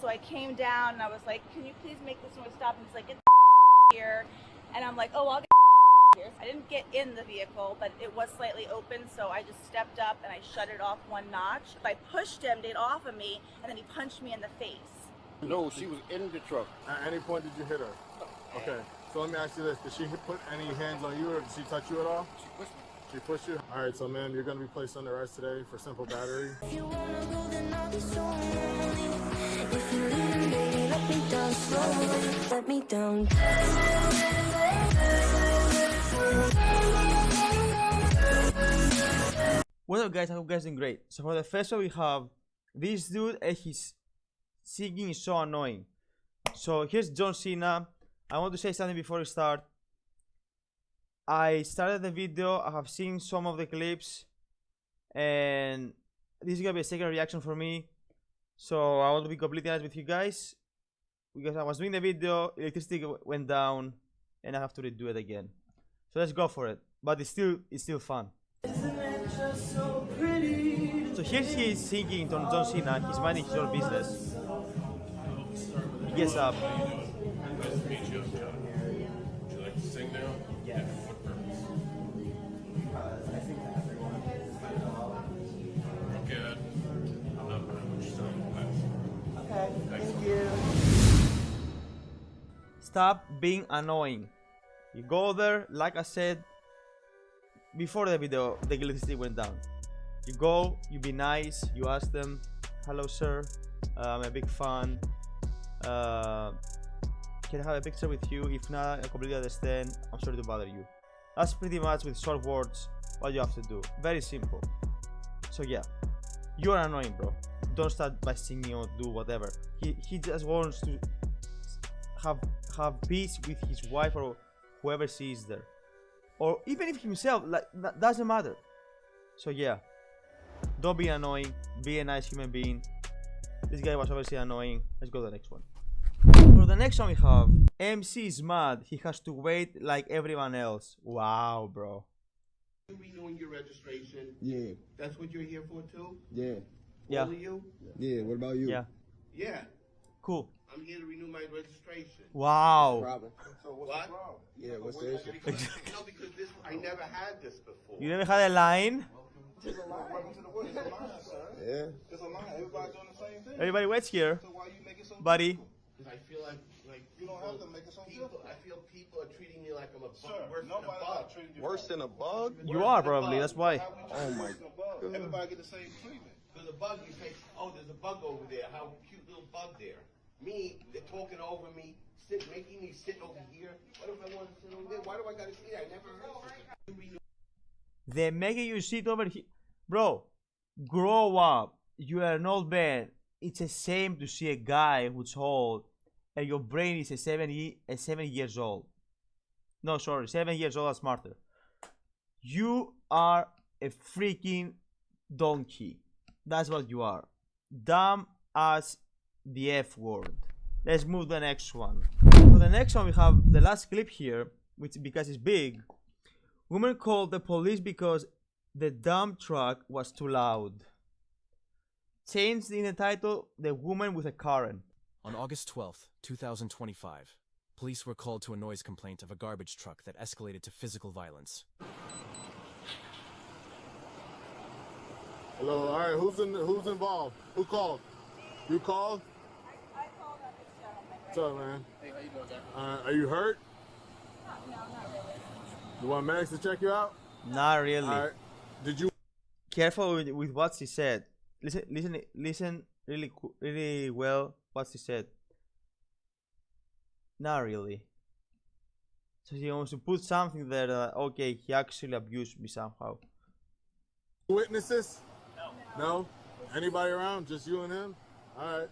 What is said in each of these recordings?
So I came down and I was like, can you please make this noise stop? And he's like, get the here. And I'm like, oh, I'll get here. I didn't get in the vehicle, but it was slightly open, so I just stepped up and I shut it off one notch. I pushed him to get off of me, and then he punched me in the face. No, she was in the truck. At any point did you hit her? Okay, so let me ask you this. Did she put any hands on you, or did she touch you at all? She pushed me. She pushed you? All right, so ma'am, you're going to be placed under arrest today for simple battery. If you wanna go, then I'll be so lonely. If you're leaving, baby, let me down slowly. Let me down. What's up, guys? I hope you guys doing great. So for the first one, we have this dude, and his singing is so annoying. So here's John Cena. I want to say something before we start. I started the video, I have seen some of the clips, and this is gonna be a second reaction for me. So I want to be completely honest with you guys, because I was doing the video, electricity went down, and I have to redo it again. So let's go for it. But it's still fun. So here he is singing to John Cena. He's minding his own business. He gets up. Nice to meet you. Would you like to sing now? Yeah. What purpose? Good. I'm not buying what you're selling. Okay, thank you. Stop being annoying. You go there, like I said before the video, the electricity went down. You go, you be nice, you ask them, hello sir, I'm a big fan. Can I have a picture with you? If not, I completely understand. I'm sorry to bother you. That's pretty much, with short words, what you have to do. Very simple. So yeah, you're annoying, bro. Don't start by singing or do whatever. He just wants to have peace with his wife or whoever sees there, or even if himself. Like, that doesn't matter. So yeah, don't be annoying. Be a nice human being. This guy was obviously annoying. Let's go to the next one. For the next one, we have MC is mad. He has to wait like everyone else. Wow, bro. You renewing your registration? Yeah. That's what you're here for too? Yeah. Yeah. All of you? Yeah. What about you? Yeah. Yeah. Cool. I'm here to renew my registration. Wow. Problem. So what's What? the problem? Yeah. What's the issue? No, because this I never had this before. You never had a line? It's a lie. Welcome to the world. It's a lie, sir. Yeah. It's a lie. Everybody doing the same thing. Everybody waits here, So why you make it so buddy. difficult? I feel like You don't have to make it so people. difficult. I feel people are treating me like I'm a bug. Sir, Worse than a nobody's bug. not treating you Worse than a bug? You are probably. That's why. How would you Oh treat my worse than a bug? Everybody get the same treatment. There's a bug, you say, oh, there's a bug over there. How cute little bug there. Me, they're talking over me, making me sit over here. What if I want to sit over there? Why do I got to sit there? I never heard of it. They're making you sit over here. Bro, grow up. You are an old man. It's the same to see a guy who's old and your brain is 7 years old. No, sorry, 7 years old and smarter. You are a freaking donkey. That's what you are. Dumb as the F word. Let's move to the next one. For the next one, we have the last clip here, which because it's big. Woman called the police because the dump truck was too loud. Changed in the title, The Woman with a Karen. On August 12th, 2025, police were called to a noise complaint of a garbage truck that escalated to physical violence. Hello. All right. Who's involved? Who called? You called? I called on this gentleman. What's up, man? Hey, how you doing, Jack? Are you hurt? No, not really. You want medics to check you out? Not really. All right. Did you? Careful with what she said. Listen really well what she said. Not really. So he wants to put something there that, okay, he actually abused me somehow. Witnesses? No. Anybody around? Just you and him? All right.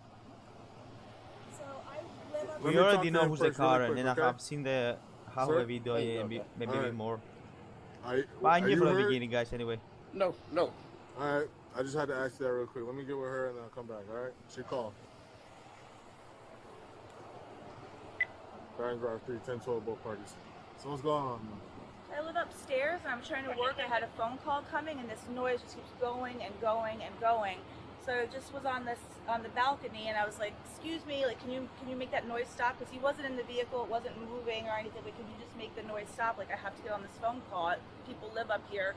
So I live on Let We me talk already to know him who's the first really Karen, quick, and okay? I have seen the half of Sir? the video, yeah, maybe Alright. more. Are But I knew you from the hurt? beginning, guys, anyway. No, no. All right. I just had to ask you that real quick. Let me get with her and then I'll come back. All right. She called. Barron Drive 3, 10, 12, both parties. So what's going on, man? I live upstairs and I'm trying to work. I had a phone call coming and this noise just keeps going and going and going. So I just was on this on the balcony, and I was like, "Excuse me, like, can you make that noise stop?" Because he wasn't in the vehicle, it wasn't moving or anything. But can you just make the noise stop? Like, I have to get on this phone call. People live up here.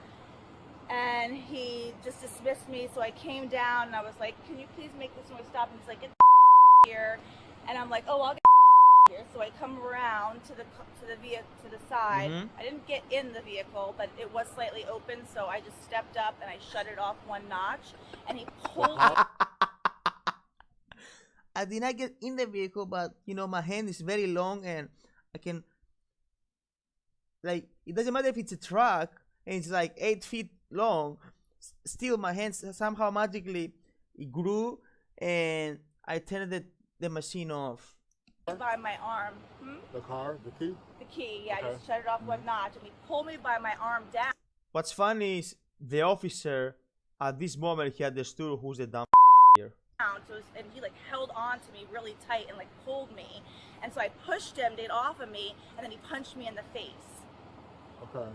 And he just dismissed me, so I came down and I was like, "Can you please make this noise stop?" And he's like, "Get the here," and I'm like, "Oh, I'll get here." So I come around to the side. I didn't get in the vehicle, but it was slightly open, so I just stepped up and I shut it off one notch, and he pulled. I did not get in the vehicle, but you know, my hand is very long and I can, like, it doesn't matter if it's a truck and it's like 8 feet long, still my hands somehow magically grew and I turned the machine off. By my arm. The car, the key? The key, yeah, Okay. I just shut it off one notch, and he pulled me by my arm down. What's funny is the officer at this moment he understood who's the dumb here. So and he like held on to me really tight and like pulled me, and so I pushed him to get off of me, and then he punched me in the face. Okay.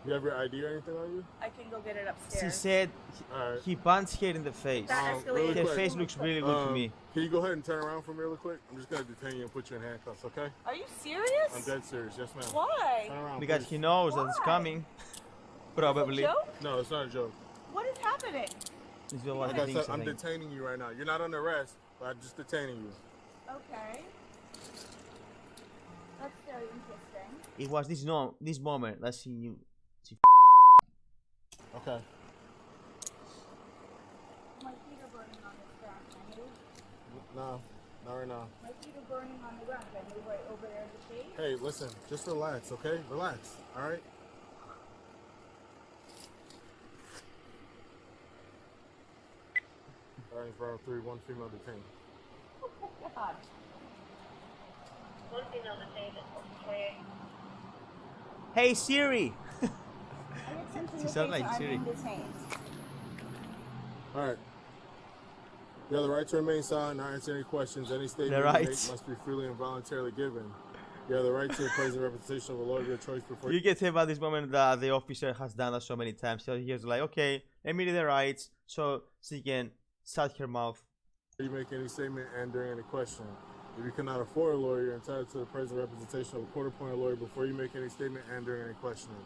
You have your ID or anything on you? I can go get it She upstairs. said Alright. he punched her in the face. That escalated. Her quick. face looks really good to me. Can you go ahead and turn around for me real quick? I'm just gonna detain you and put you in handcuffs, okay? Are you serious? I'm dead serious, yes ma'am. Why? Turn around, Because please. he knows that it's Why? coming. Probably. Joke? No, it's not a joke. What is happening? This is what Like he I thinks, said, I I'm think. detaining you right now. You're not under arrest, but I'm just detaining you. Okay. That's very interesting. It was this moment that she knew. Okay. My feet are burning on this ground. Can I move? No, not right now. My feet are burning on the ground. Can I move right over there in the shade? Hey, listen, just relax, okay? Relax, alright? Orange Road 3, one female detained. God. Hey Siri! I get punched in She the sounds face like and Siri. I'm detained. Alright. You have the right to remain silent, not answer any questions. Any statement The you right. make must be freely and voluntarily given. You have the right to the present representation of a lawyer of your choice before You can tell by this moment that the officer has done that so many times. So he was like, okay, let me read the rights so she can shut her mouth. you make any statement and during any question. If you cannot afford a lawyer, you're entitled to the present representation of a court-appointed lawyer before you make any statement and during any questioning.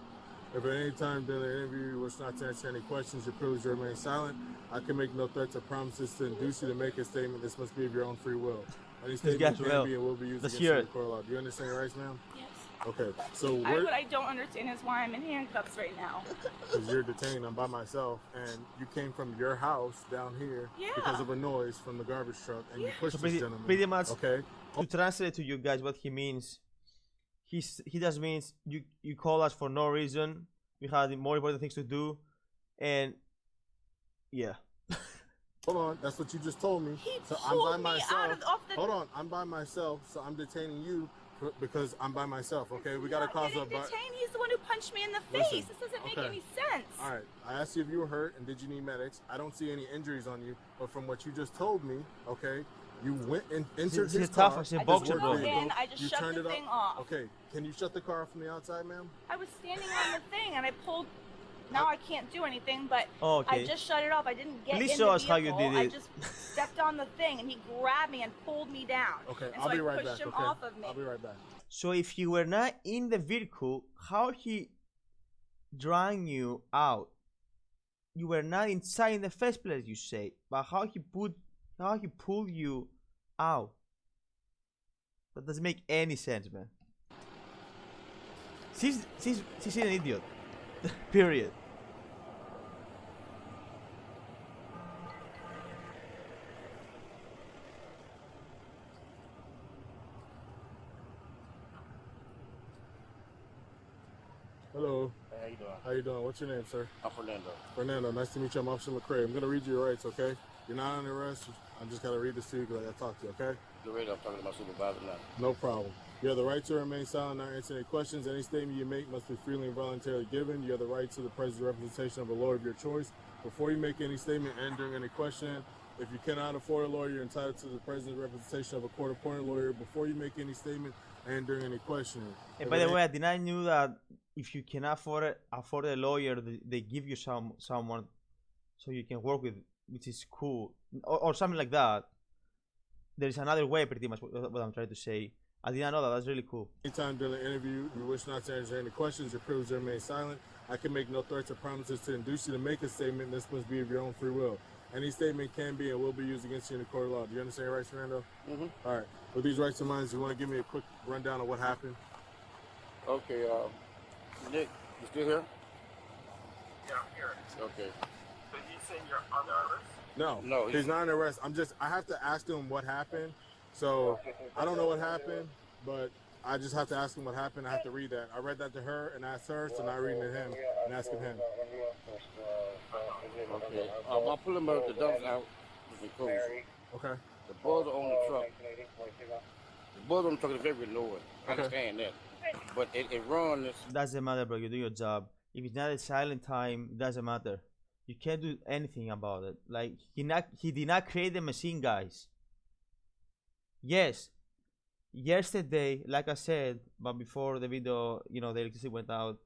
If at any time during the interview you wish not to answer any questions, you're privileged to remain silent. I can make no threats or promises to induce you to make a statement. This must be of your own free will. Any statement guy's can well. be and will be used Let's against hear you in it. the court of law. Do you understand your rights, ma'am? Yes. Okay, so What I don't understand is why I'm in handcuffs right now. because you're detained, I'm by myself, and you came from your house down here Yeah. because of a noise from the garbage truck, and you pushed So this gentleman. pretty much Okay. to translate to you guys what he means, he just means you call us for no reason. We had more important things to do, and yeah. Hold on, that's what you just told me. He so pulled I'm by me myself. out of off the. Hold on, I'm by myself, so I'm detaining you because I'm by myself. Okay, we gotta Not cause getting a but. detained. He's the one who punched me in the Listen, face. This doesn't make okay. any sense. All right, I asked you if you were hurt and did you need medics. I don't see any injuries on you, but from what you just told me, okay, you went and entered She's his tough, car. she's a his boxer, work bro. vehicle, In, I just you shut turned the it up. thing off. Okay, can you shut the car off from the outside, ma'am? I was standing on the thing and I pulled. Now I can't do anything, but Oh, okay. I just shut it off. I didn't get Please in show the us how you vehicle. did I it. just stepped on the thing and he grabbed me and pulled me down. Okay, and I'll so be I right pushed back. him Okay, off of me. I'll be right back. So if you were not in the vehicle, how he dragged you out? You were not inside in the first place, you say, but how he pulled you out? That doesn't make any sense, man. She's an idiot. Period. Hello. Hey, how you doing? How you doing? What's your name, sir? I'm Fernando. Fernando. Nice to meet you. I'm Officer McCray. I'm gonna read you your rights, okay? You're not under arrest. I'm just gonna read this to you because I gotta talk to you, okay? Get ready, I'm talking to my supervisor now. No problem. You have the right to remain silent, not answer any questions. Any statement you make must be freely and voluntarily given. You have the right to the present representation of a lawyer of your choice. Before you make any statement and during any question, if you cannot afford a lawyer, you're entitled to the present representation of a court-appointed lawyer. Before you make any statement and during any questioning. And by the way, I did not know that if you cannot afford a lawyer, they give you someone so you can work with which is cool, or something like that. There is another way, pretty much what I'm trying to say. I didn't know that. That's really cool. Anytime during the interview you wish not to answer any questions, your privilege to remain silent. I can make no threats or promises to induce you to make a statement. This must be of your own free will. Any statement can be and will be used against you in the court of law. Do you understand your rights, Fernando? All right. With these rights in mind, you want to give me a quick rundown of what happened? Okay, Nick, you still here? Yeah, I'm here. Okay. So he's saying you're under arrest? No, he's not under arrest. I have to ask him what happened. So I don't know what happened, but I just have to ask him what happened. I have to read that. I read that to her and asked her, so now I'm reading to him and asking him. Okay. I'll pull him out the dumps out. Okay. The buzzer on the truck. The buzzer on the truck is very low. I understand that. But it runs. Doesn't matter, bro. You do your job. If it's not a silent time, it doesn't matter. You can't do anything about it. Like he did not create the machine, guys. Yes, yesterday, like I said, but before the video, the electricity went out.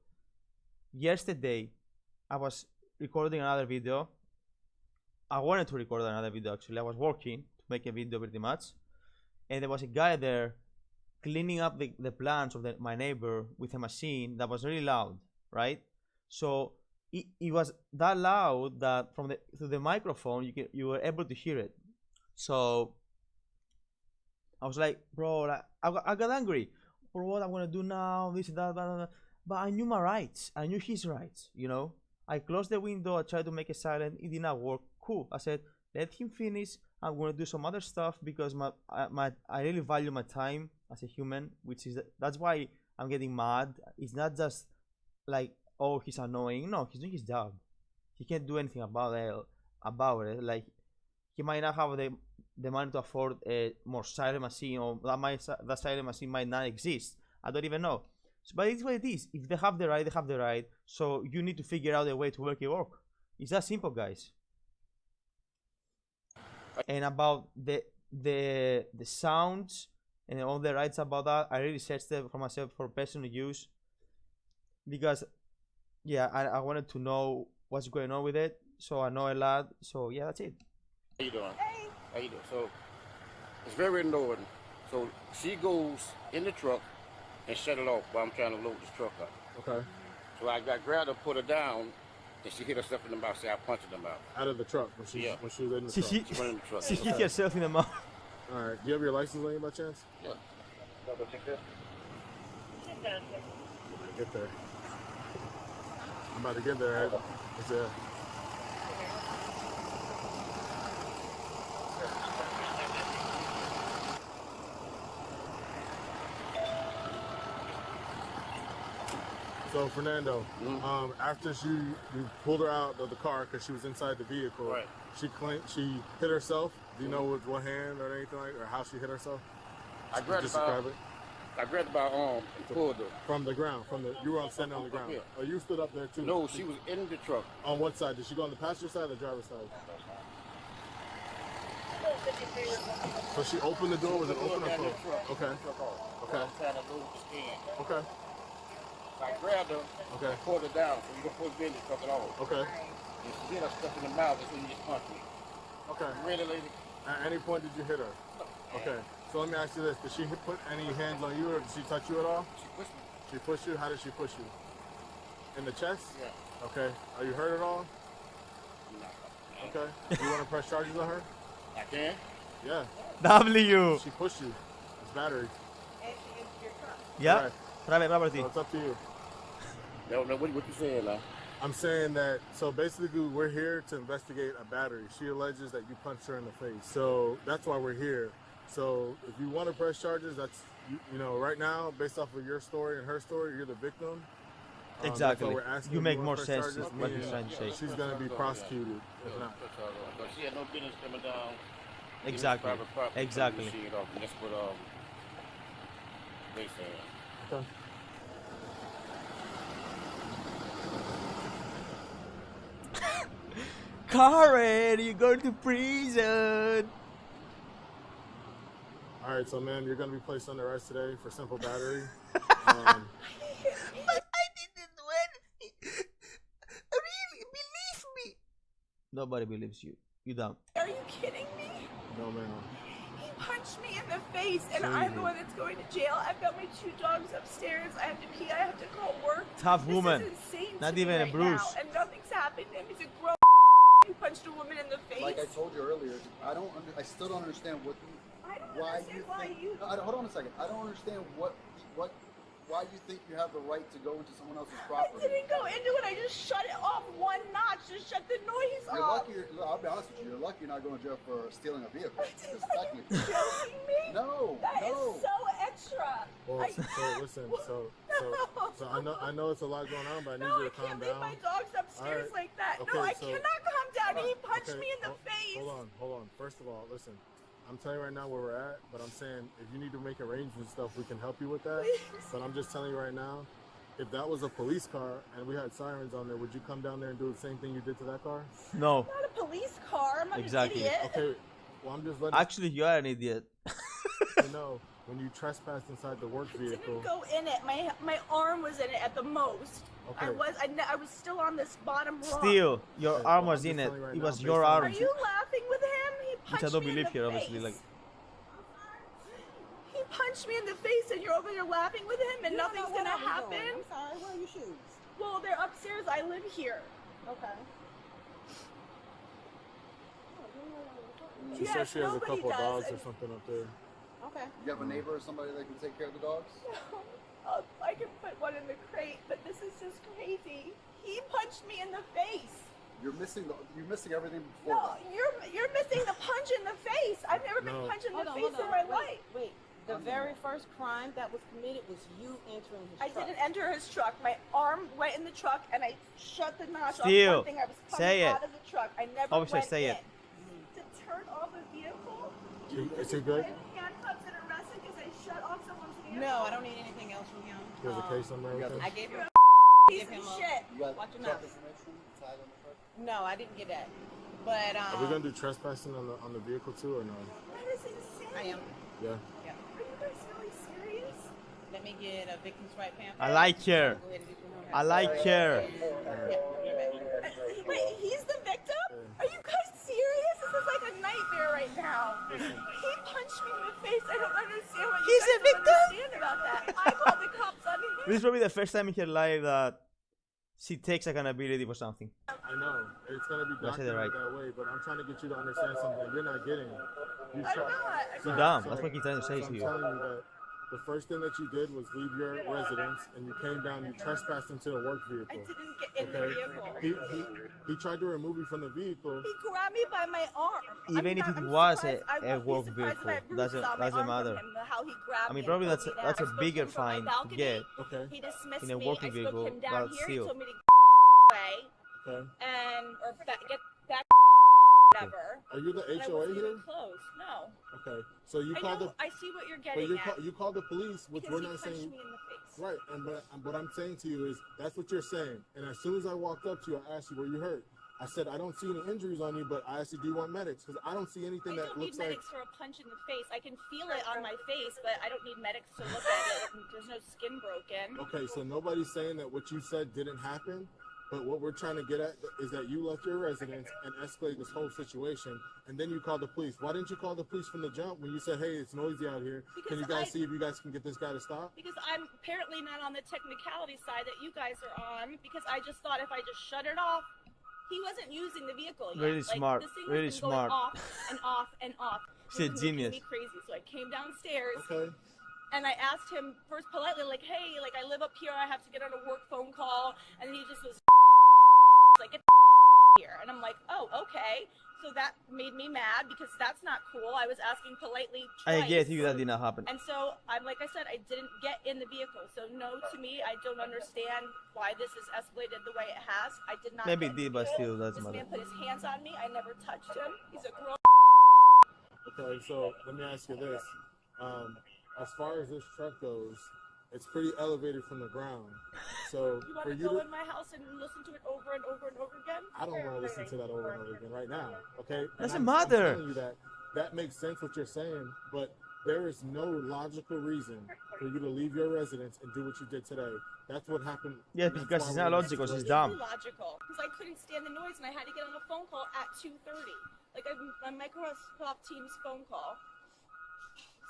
Yesterday, I was recording another video. I wanted to record another video actually. I was working to make a video pretty much, and there was a guy there cleaning up the plants of my neighbor with a machine that was really loud, right? So it was that loud that through the microphone you were able to hear it. So I was like, bro, I got angry. For what I'm gonna do now, this and that, blah, blah, blah. But I knew my rights. I knew his rights, I closed the window, I tried to make it silent, it did not work. Cool. I said, let him finish. I'm gonna do some other stuff because I really value my time as a human, that's why I'm getting mad. It's not just like, oh, he's annoying. No, he's doing his job. He can't do anything about it. Like, he might not have the money to afford a more silent machine, or that silent machine might not exist. I don't even know. But it's what it is. If they have the right, they have the right. So you need to figure out a way to work your work. It's that simple, guys. And about the sounds and all the rights about that, I really searched it for myself for personal use, because I wanted to know what's going on with it. So I know a lot. So yeah, that's it. How you doing? Hey. How you doing? So it's very annoying. So she goes in the truck and shut it off while I'm trying to load this truck up. Okay. So I grabbed her, put her down, and she hit herself in the mouth. Say I punched her in the mouth. Out of the truck when she was in the truck. She went in the truck. She hit herself in the mouth. All right. Do you have your license on you by chance? Yeah. Get there. I'm about to get there. It's a. So Fernando, after you pulled her out of the car because she was inside the vehicle, right. She claimed she hit herself. Do you know with what hand or anything or how she hit herself? I grabbed her by arm and pulled her from the ground. You were standing on the ground. Yeah. Oh, you stood up there too. No, she was in the truck. On what side? Did she go on the passenger side or the driver's side? So she opened the door. Was it open or closed? Okay. Okay. Okay. I grabbed her, and pulled her down, so you don't put her in the truck at all. Okay. And she hit her stuff in the mouth, that's when you just punched me. Okay. You ready, lady? At any point did you hit her? Okay. So let me ask you this. Did she put any hands on you or did she touch you at all? She pushed me. She pushed you? How did she push you? In the chest? Yeah. Okay. Are you hurt at all? No. Okay. Do you want to press charges on her? I can? Yeah. W. She pushed you. It's battery. And she used your truck. Yeah. Right. Private property. So it's up to you. No, what you saying now? I'm saying that, so basically we're here to investigate a battery. She alleges that you punched her in the face. So that's why we're here. So if you want to press charges, that's, right now, based off of your story and her story, you're the victim. Exactly. You make more sense with what he's trying to say. She's going to be prosecuted if not. But she had no business coming down. Exactly. Exactly. And that's what they said. Okay. Karen, you're going to prison. All right, so man, you're going to be placed under arrest today for simple battery. But I didn't do anything. Really, believe me. Nobody believes you. You dumb. Are you kidding me? No, ma'am. He punched me in the face, and I'm the one that's going to jail. I've got my 2 dogs upstairs. I have to pee. I have to call work. Tough This woman. is insane Not to even me a right bruise. now, and nothing's happened to him. He's a grown. Who punched a woman in the face. Like I told you earlier, I still don't understand I don't why understand you why think. you. No, hold on a second. I don't understand why you think you have the right to go into someone else's I property. didn't go into it. I just shut it off 1 notch to shut the noise You're off. lucky. I'll be honest with you. You're lucky you're not going to jail for stealing a vehicle. Are Just you technically. joking me? No, That is no. so extra. Well, I- so listen, so I know it's a lot going on, but I need No, you I to calm can't leave down. my dogs upstairs Alright. like that. Okay, No, I so- cannot calm down. He punched Okay, me in the face. Hold on. First of all, listen. I'm telling you right now where we're at, but I'm saying if you need to make arrangements and stuff, we can help you with that. Please. But I'm just telling you right now, if that was a police car and we had sirens on there, would you come down there and do the same thing you did to that car? No. Not a police car. I'm not Exactly. an idiot. Okay, well, I'm just letting Actually, you are an idiot. you know when you trespass inside the work I vehicle. didn't go in it. My arm was in it at the most. Okay. I was still on this bottom rock. Still, your Okay, arm well, was I'm in just it. telling you right It now, was based your on- arm. Are you laughing with him? He Which I punched don't me in believe the here, obviously. face. Like, He punched me in the face, and you're over there laughing with him, and nothing's gonna happen. I'm sorry, where are your shoes? Well, they're upstairs. I live here. Okay. She Yes, said she has a nobody couple does, dogs or and- something up there. Okay. You have a neighbor or somebody that can take care of the dogs? I can put one in the crate, but this is just crazy. He punched me in the face. You're missing everything before No, that. you're missing the punch in the face. I've never been No. punched in the Hold on, face hold on. in my Wait, life. Wait. The very first crime that was committed was you entering his I truck. didn't enter his truck. My arm went in the truck, and I shut the notch off Still, one thing. I was coming say it. out of the truck. I never Obviously, went say in. it. To turn off a vehicle. Is he good? And handcuffs and arrested because I shut off someone's vehicle. No, I don't need anything else from him. There's a case number. You got everything? I gave him. Piece Give him of a- shit. You got Watch your truck mouth. information tied on the truck? No, I didn't get that. But Are we gonna do trespassing on the vehicle too or no? That is insane. I am. Yeah. Yeah. Are you guys really serious? Let me get a victim's right pamphlet. I like her. Go ahead and get your own I like her. Yeah, you're back. Wait, he's the victim? Are you guys serious? This is like a nightmare right now. He punched me in the face. I don't understand what He's you a guys don't victim? understand about that. I called the cops on him. This is probably the first time in her life that she takes accountability for something. I know it's gonna be Let's say that documented right. that way, but I'm trying to get you to understand something. You're not getting it. You I'm try- not. You're dumb. That's what he's trying to say so to I'm you. telling you that the first thing that you did was leave your residence and you came down. You trespassed into the work I vehicle. didn't get in the Okay. vehicle. He tried to remove you from the vehicle. He grabbed me by my arm. Even if it I'm was surprised. a I wouldn't be work surprised if I had vehicle, bruises on my doesn't arm from matter. him, how he grabbed I mean, me probably and that's pulled me that's a down. I spoke bigger to him from my fine to balcony. get Okay. He dismissed in a me. working I spoke vehicle, him down but here. still. He told me to away Okay. and or get back whatever. Are you the And I HOA wasn't here? even close. No. Okay. So you I called know. the I see what you're but getting at. you called the police, which Because we're he not punched saying. me in the face. Right, and but what I'm saying to you is that's what you're saying. And as soon as I walked up to you, I asked you, "Were you hurt?" I said, "I don't see any injuries on you," but I asked you, "Do you want medics?" Because I don't see anything I that don't need looks like. medics for a punch in the face. I can feel it on my face, but I don't need medics to look at it. There's no skin broken. Okay, so nobody's saying that what you said didn't happen, but what we're trying to get at is that you left your residence and escalated this whole situation, and then you called the police. Why didn't you call the police from the jump when you said, "Hey, it's noisy out here. Can you guys see if you guys can get this guy to stop?" Because I'm apparently not on the technicality side that you guys are on, because I just thought if I just shut it off, he wasn't using the vehicle yet. Really Like, smart, this thing really has been smart. going off and off and off. She's a It was making genius. me crazy. So I came downstairs Okay. and I asked him first politely, like, "Hey, like I live up here. I have to get on a work phone call," and he just was like, "Get here," and I'm like, "Oh, okay." So that made me mad because that's not cool. I was asking politely twice. I guess you that did not happen. And so I'm like I said, I didn't get in the vehicle. So no, to me, I don't understand why this has escalated the way it has. I did not. Maybe get it in the did, but vehicle. still, doesn't This matter. man put his hands on me. I never touched him. He's a grown. Okay, so let me ask you this: as far as this truck goes, it's pretty elevated from the ground. So You want for to you go to, in my house and listen to it over and over and over again? I don't want to listen to that over and over again right now. Okay? And Doesn't I'm matter. telling you that makes sense what you're saying, but there is no logical reason for you to leave your residence and do what you did today. That's what happened. Yeah, and that's because why it's we're not in this logical, she's situation. dumb. Logical, because I couldn't stand the noise and I had to get on a phone call at 2:30. Like my Microsoft Teams phone call.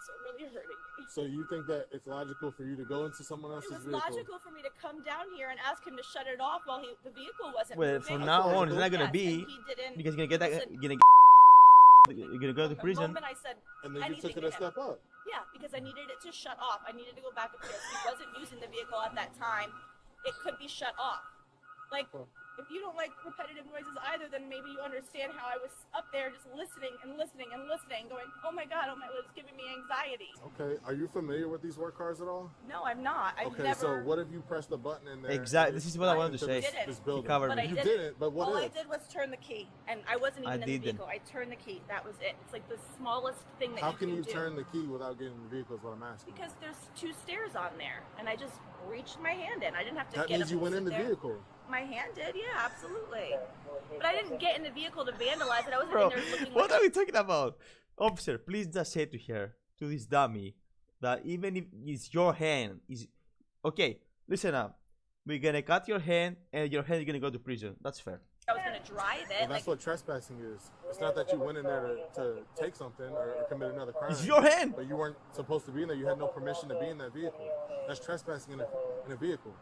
So really hurting me. So you think that it's logical for you to go into someone else's It was vehicle? logical for me to come down here and ask him to shut it off while the vehicle wasn't Well, moving. from now on, it's not gonna Yes, be and he didn't because you're gonna get that. listen. You're gonna go to The prison. moment I said And then you anything took it to a him. step up. Yeah, because I needed it to shut off. I needed to go back upstairs. He wasn't using the vehicle at that time. It could be shut off. Like, if you don't like repetitive noises either, then maybe you understand how I was up there just listening and listening and listening, going, oh my god, it's giving me anxiety. Okay, are you familiar with these work cars at all? No, I'm not. I've Okay, never... so what if you press the button in there? Exactly. This is what I wanted to say. didn't. This building. Cover But me. I You didn't. didn't, but what All I if? did was turn the key, and I wasn't I even in the didn't. vehicle. I turned the key. That was it. It's like the smallest thing that How you can you do. turn the key without getting in the vehicle is what I'm asking. Because there's 2 stairs on there, and I just reached my hand in. I didn't have to That get means up you and went in sit the there. vehicle. My hand did, yeah, absolutely. But I didn't get in the vehicle to vandalize it. I wasn't Bro, in there looking what like are we talking about? Officer, please just say to her, to this dummy, that even if it's your hand, is okay, listen up. We're gonna cut your hand and your hand is gonna go to prison. That's fair. I was gonna drive it. Well, that's what trespassing is. It's not that you went in there to take something or commit another crime. It's your hand! But you weren't supposed to be in there. You had no permission to be in that vehicle. That's trespassing in a vehicle.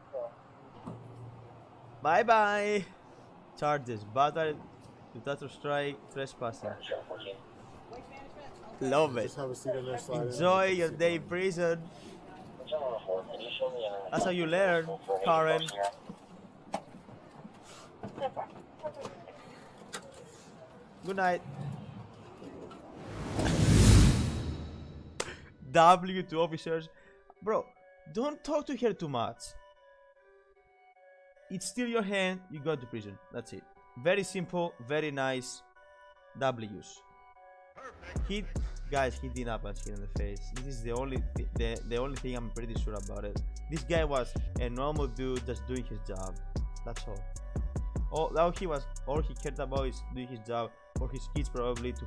Bye bye. Charges: battery, dictator strike, trespassing. Love it. Just have a seat in there, slide in. Enjoy your day in prison. That's how you learn, Karen. Good night. W to officers. Bro, don't talk to her too much. It's still your hand, you go to prison. That's it. Very simple, very nice. W's. Guys, he did not punch him in the face. This is the only thing I'm pretty sure about it. This guy was a normal dude just doing his job. That's all. All he cared about is doing his job for his kids, probably to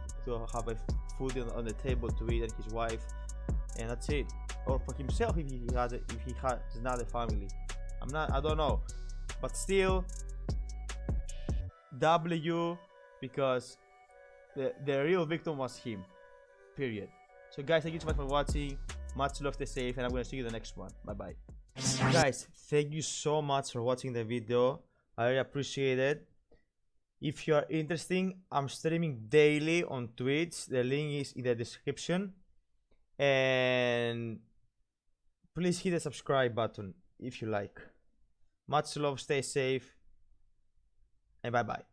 have a food on the table to eat, and his wife, and that's it. Or for himself if he has not a family. I don't know, but still W, because the real victim was him. Period. So guys, thank you so much for watching. Much love, stay safe, and I'm gonna see you in the next one. Bye bye. Guys, thank you so much for watching the video. I really appreciate it. If you are interested, I'm streaming daily on Twitch. The link is in the description. And please hit the subscribe button if you like. Much love, stay safe, and bye bye.